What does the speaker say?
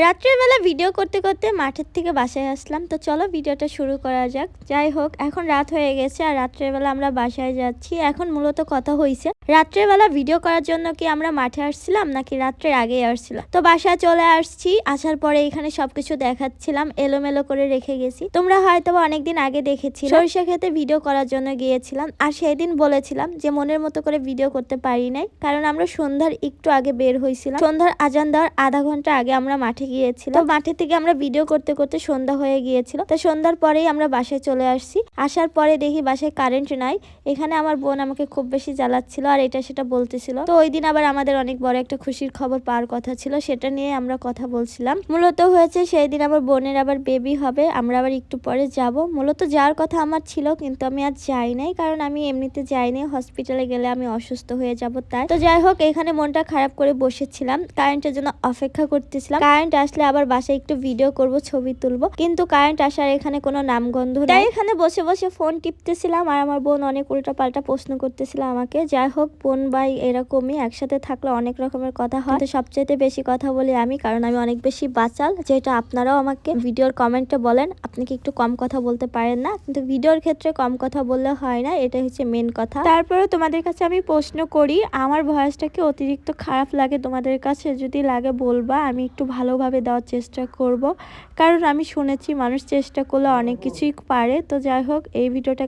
রাত্রের বেলা ভিডিও করতে করতে মাঠের থেকে বাসায় আসলাম। তো চলো ভিডিওটা শুরু করা যাক। যাই হোক, এখন রাত হয়ে গেছে আর রাত্রের বেলা আমরা বাসায় যাচ্ছি। এখন মূলত কথা হইছে রাত্রের বেলা ভিডিও করার জন্য কি আমরা মাঠে আসছিলাম নাকি রাত্রের আগেই আসছিলাম। তো বাসায় চলে আসছি, আসার পরে এখানে সবকিছু দেখাচ্ছিলাম, এলোমেলো করে রেখে গেছি। তোমরা হয়তো অনেকদিন আগে দেখেছি সরিষা খেতে ভিডিও করার জন্য গিয়েছিলাম, আর সেই দিন বলেছিলাম যে মনের মতো করে ভিডিও করতে পারি নাই, কারণ আমরা সন্ধ্যার একটু আগে বের হয়েছিলাম। সন্ধ্যার আজান দেওয়ার আধা ঘন্টা আগে আমরা মাঠে গিয়েছিলাম। তো মাঠে থেকে আমরা ভিডিও করতে করতে সন্ধ্যা হয়ে গিয়েছিল। তো সন্ধ্যার পরেই আমরা বাসায় চলে আসছি। আসার পরে দেখি বাসায় কারেন্ট নাই। এখানে আমার বোন আমাকে খুব বেশি জ্বালাচ্ছিল আর এটা সেটা বলতেছিল। তো ওই দিন আবার আমাদের অনেক বড় একটা খুশির খবর পাওয়ার কথা ছিল, সেটা নিয়ে আমরা কথা বলছিলাম। মূলত হয়েছে সেই দিন আমার বোনের আবার বেবি হবে, আমরা আবার একটু পরে যাব। মূলত যাওয়ার কথা আমার ছিল, কিন্তু আমি আজ যাই নাই, কারণ আমি এমনিতে যাইনি, হসপিটালে গেলে আমি অসুস্থ হয়ে যাব তাই। তো যাই হোক, এখানে মনটা খারাপ করে বসেছিলাম, কারেন্টের জন্য অপেক্ষা করতেছিলাম। কারেন্ট আসলে আবার বাসায় একটু ভিডিও করব, ছবি তুলবো, কিন্তু কারেন্ট আসার এখানে কোনো নামগন্ধ নেই। তাই এখানে বসে বসে ফোন টিপতেছিলাম আর আমার বোন অনেক উল্টা পাল্টা প্রশ্ন করতেছিল আমাকে। যাই হোক, বোন ভাই এরকমই, একসাথে থাকলে অনেক রকমের কথা হয়। তো সবচাইতে বেশি কথা বলি আমি, কারণ আমি অনেক বেশি বাচাল, যেটা আপনারাও আমাকে ভিডিওর কমেন্টে বলেন আপনি কি একটু কম কথা বলতে পারেন না, কিন্তু ভিডিওর ক্ষেত্রে কম কথা বললে হয় না, এটা হচ্ছে মেন কথা। তারপরে তোমাদের কাছে আমি প্রশ্ন করি, আমার ভয়েসটা কি অতিরিক্ত খারাপ লাগে তোমাদের কাছে? যদি লাগে বলবা, আমি একটু ভালোভাবে দেওয়ার চেষ্টা করব, কারণ আমি শুনেছি মানুষ চেষ্টা করলে অনেক কিছুই পারে। তো যাই হোক, এই ভিডিওটা